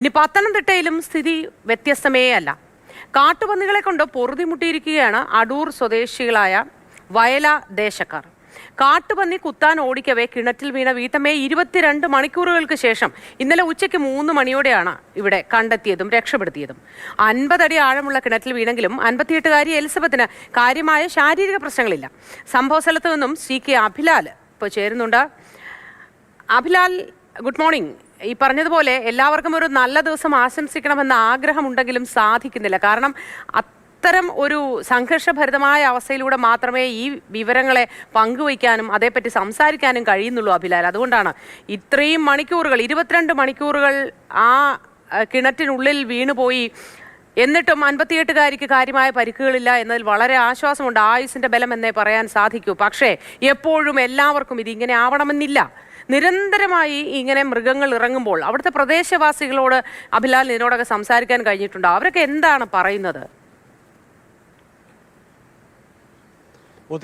ഇനി പത്തനംതിട്ടയിലും സ്ഥിതി വ്യത്യസ്തമേ അല്ല. കാട്ടുപന്നികളെ കൊണ്ട് പൊറുതിമുട്ടിയിരിക്കുകയാണ് അടൂർ സ്വദേശികളായ വയല ദേശക്കാർ. കാട്ടുപന്നി കുത്താൻ ഓടിക്കവേ കിണറ്റിൽ വീണ വീട്ടമ്മയെ 22 മണിക്കൂറുകൾക്ക് ശേഷം ഇന്നലെ ഉച്ചയ്ക്ക് 3 മണിയോടെയാണ് ഇവിടെ കണ്ടെത്തിയതും രക്ഷപ്പെടുത്തിയതും. 50 അടി ആഴമുള്ള കിണറ്റിൽ വീണെങ്കിലും 58-കാരി എലിസബത്തിന് കാര്യമായ ശാരീരിക പ്രശ്നങ്ങളില്ല. സംഭവ സ്ഥലത്ത് നിന്നും CK അഭിലാൽ ഇപ്പോൾ ചേരുന്നുണ്ട്. Abhilal, good morning. ഈ പറഞ്ഞതുപോലെ എല്ലാവർക്കും ഒരു നല്ല ദിവസം ആശംസിക്കണമെന്ന ആഗ്രഹമുണ്ടെങ്കിലും സാധിക്കുന്നില്ല. കാരണം അത്തരം ഒരു സംഘർഷഭരിതമായ അവസ്ഥയിലൂടെ മാത്രമേ ഈ വിവരങ്ങളെ പങ്കുവയ്ക്കാനും അതേപ്പറ്റി സംസാരിക്കാനും കഴിയുന്നുള്ളൂ അഭിലാൽ. അതുകൊണ്ടാണ് ഇത്രയും മണിക്കൂറുകൾ, 22 മണിക്കൂറുകൾ ആ കിണറ്റിനുള്ളിൽ വീണുപോയി. എന്നിട്ടും 58-കാരിക്ക് കാര്യമായ പരിക്കുകളില്ല എന്നതിൽ വളരെ ആശ്വാസമുണ്ട്. ആയുസിന്റെ ബലം എന്നേ പറയാൻ സാധിക്കൂ. പക്ഷേ എപ്പോഴും എല്ലാവർക്കും ഇതിങ്ങനെ ആവണമെന്നില്ല. നിരന്തരമായി ഇങ്ങനെ മൃഗങ്ങൾ ഇറങ്ങുമ്പോൾ അവിടുത്തെ പ്രദേശവാസികളോട് അഭിലാൽ ഇതിനോടൊക്കെ സംസാരിക്കാൻ കഴിഞ്ഞിട്ടുണ്ടോ? അവരൊക്കെ എന്താണ് പറയുന്നത്?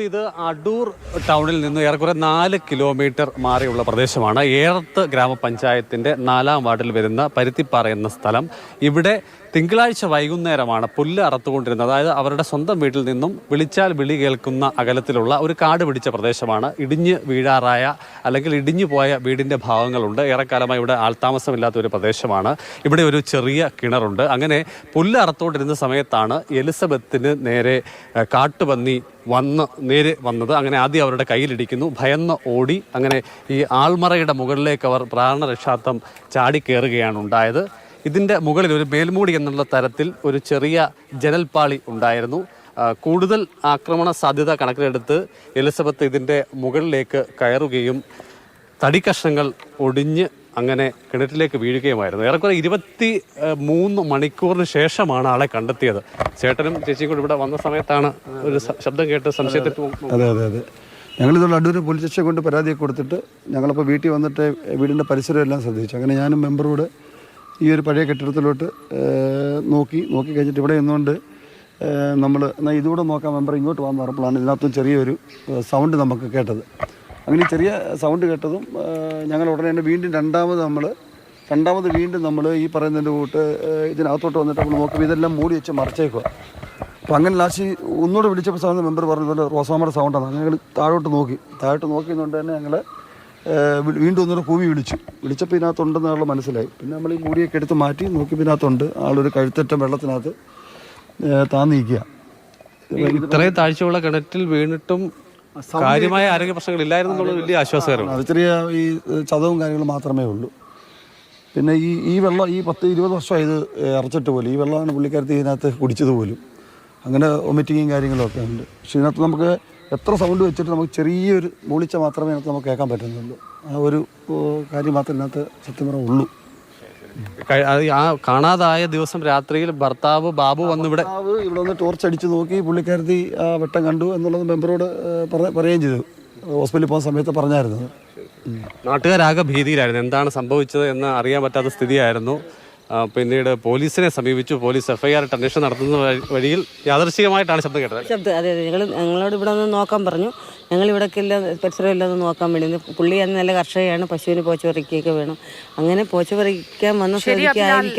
ഇത് അടൂർ ടൗണിൽ നിന്ന് ഏറെക്കുറെ 4 കിലോമീറ്റർ മാറിയുള്ള പ്രദേശമാണ്. ഏറത്ത് ഗ്രാമപഞ്ചായത്തിൻ്റെ 4-ാം വാർഡിൽ വരുന്ന പരുത്തിപ്പാറ എന്ന സ്ഥലം. ഇവിടെ തിങ്കളാഴ്ച വൈകുന്നേരമാണ് പുല്ല് അറുത്തുകൊണ്ടിരുന്നത്. അതായത് അവരുടെ സ്വന്തം വീട്ടിൽ നിന്നും വിളിച്ചാൽ വിളി കേൾക്കുന്ന അകലത്തിലുള്ള ഒരു കാട് പിടിച്ച പ്രദേശമാണ്. ഇടിഞ്ഞ് വീഴാറായ അല്ലെങ്കിൽ ഇടിഞ്ഞു പോയ വീടിൻ്റെ ഭാഗങ്ങളുണ്ട്. ഏറെക്കാലമായി ഇവിടെ ആൾത്താമസമില്ലാത്ത ഒരു പ്രദേശമാണ്. ഇവിടെ ഒരു ചെറിയ കിണറുണ്ട്. അങ്ങനെ പുല്ല് അറുത്തുകൊണ്ടിരുന്ന സമയത്താണ് എലിസബത്തിന് നേരെ കാട്ടുപന്നി നേരെ വന്നത്. അങ്ങനെ ആദ്യം അവരുടെ കയ്യിലിടിക്കുന്നു, ഭയന്ന് ഓടി. അങ്ങനെ ഈ ആൾമറയുടെ മുകളിലേക്ക് അവർ പ്രാണരക്ഷാർത്ഥം ചാടിക്കയറുകയാണ് ഉണ്ടായത്. ഇതിൻ്റെ മുകളിൽ ഒരു മേൽമൂടി എന്നുള്ള തരത്തിൽ ഒരു ചെറിയ ജനൽപ്പാളി ഉണ്ടായിരുന്നു. കൂടുതൽ ആക്രമണ സാധ്യത കണക്കിലെടുത്ത് എലിസബത്ത് ഇതിൻ്റെ മുകളിലേക്ക് കയറുകയും തടിക്കഷ്ണങ്ങൾ ഒടിഞ്ഞ് അങ്ങനെ കിണറ്റിലേക്ക് വീഴുകയുമായിരുന്നു. ഏറെക്കുറെ 23 മണിക്കൂറിന് ശേഷമാണ് ആളെ കണ്ടെത്തിയത്. ചേട്ടനും ചേച്ചിയും കൂടി ഇവിടെ വന്ന സമയത്താണ് ഒരു ശബ്ദം കേട്ട് സംശയത്തിൽ. അതെ, ഞങ്ങളിതുള്ള അടൂർ പോലീസ് സ്റ്റേഷൻ കൊണ്ട് പരാതിയൊക്കെ കൊടുത്തിട്ട് ഞങ്ങളപ്പോൾ വീട്ടിൽ വന്നിട്ട് വീടിൻ്റെ പരിസരം എല്ലാം ശ്രദ്ധിച്ചു. അങ്ങനെ ഞാനും മെമ്പറോട് ഈ ഒരു പഴയ കെട്ടിടത്തിലോട്ട് നോക്കി കഴിഞ്ഞിട്ട് ഇവിടെ നിന്നുകൊണ്ട് നമ്മൾ എന്നാൽ ഇതുകൂടെ നോക്കാൻ മെമ്പർ ഇങ്ങോട്ട് വന്ന് പറഞ്ഞപ്പോഴാണ് ഇതിനകത്തും ചെറിയൊരു സൗണ്ട് നമുക്ക് കേട്ടത്. അങ്ങനെ ചെറിയ സൗണ്ട് കേട്ടതും ഞങ്ങൾ ഉടനെ തന്നെ വീണ്ടും രണ്ടാമത് വീണ്ടും നമ്മൾ ഈ പറയുന്നതിൻ്റെ കൂട്ട് ഇതിനകത്തോട്ട് വന്നിട്ട് നമ്മൾ നോക്കുമ്പോൾ ഇതെല്ലാം മൂടി വെച്ച് മറച്ചേക്കുക. അപ്പോൾ അങ്ങനെ ലാസ്റ്റ് ഒന്നുകൂടെ വിളിച്ചപ്പോൾ സൗണ്ട് മെമ്പർ പറഞ്ഞതുപോലെ റോസാമ്മയുടെ സൗണ്ടാണ്. ഞങ്ങൾ താഴോട്ട് നോക്കിയതുകൊണ്ട് തന്നെ ഞങ്ങൾ വീണ്ടും ഒന്നുകൂടെ കൂവി വിളിച്ചപ്പോൾ ഇതിനകത്തുണ്ടെന്നുള്ള മനസ്സിലായി. പിന്നെ നമ്മൾ ഈ മൂടിയൊക്കെ എടുത്ത് മാറ്റി നോക്കി ഇതിനകത്തുണ്ട്. ആളൊരു കഴുത്തറ്റം വെള്ളത്തിനകത്ത് താന്നിരിക്കുക. ഇത്രയും താഴ്ചയുള്ള കിണറ്റിൽ വീണിട്ടും കാര്യമായ ആരോഗ്യ പ്രശ്നങ്ങളില്ലായിരുന്നു എന്നുള്ളത് വലിയ ആശ്വാസകരമാണ്. അത് ചെറിയ ഈ ചതവും കാര്യങ്ങളും മാത്രമേ ഉള്ളൂ. പിന്നെ ഈ വെള്ളം ഈ 10-20 വർഷമായി ഇത് ഇറച്ചിട്ട് പോലും. ഈ വെള്ളമാണ് പുള്ളിക്കാരത്തി ഇതിനകത്ത് കുടിച്ചത് പോലും. അങ്ങനെ വൊമിറ്റിങ്ങും കാര്യങ്ങളൊക്കെ ഉണ്ട്. പക്ഷെ ഇതിനകത്ത് നമുക്ക് എത്ര സൗണ്ട് വെച്ചിട്ട് നമുക്ക് ചെറിയൊരു മൂളിച്ച മാത്രമേ അതിനകത്ത് നമുക്ക് കേൾക്കാൻ പറ്റുന്നുള്ളൂ. ആ ഒരു കാര്യം മാത്രമേ ഇതിനകത്ത് സത്യം പറഞ്ഞാൽ ഉള്ളൂ. ആ കാണാതായ ദിവസം രാത്രിയിൽ ഭർത്താവ് ബാബു ഇവിടെ വന്ന് ടോർച്ച് അടിച്ച് നോക്കി പുള്ളിക്കാരത്തി ആ വെട്ടം കണ്ടു എന്നുള്ളത് മെമ്പറോട് പറയുകയും ചെയ്തു. ഹോസ്പിറ്റലിൽ പോകുന്ന സമയത്ത് പറഞ്ഞായിരുന്നു. നാട്ടുകാരാകെ ഭീതിയിലായിരുന്നു. എന്താണ് സംഭവിച്ചത് എന്ന് അറിയാൻ പറ്റാത്ത സ്ഥിതിയായിരുന്നു. പിന്നീട് പോലീസിനെ സമീപിച്ചു. പോലീസ് FIR ഇട്ട് അന്വേഷണം നടത്തുന്ന വഴിയിൽ യാദൃശ്ചികമായിട്ടാണ് ശബ്ദം കേട്ടത്. അതെ, ഞങ്ങളോട് ഇവിടെ ഒന്ന് നോക്കാൻ പറഞ്ഞു. ഞങ്ങൾ ഇവിടേക്ക് പരിസരം എല്ലാം ഒന്ന് നോക്കാൻ വേണ്ടി. പുള്ളി അന്ന് നല്ല കർഷകയാണ്. പശുവിന് പോച്ച പറിക്കുകയൊക്കെ വേണം. അങ്ങനെ പോച്ച പറിക്കാൻ വന്ന സ്ഥിതിക്ക്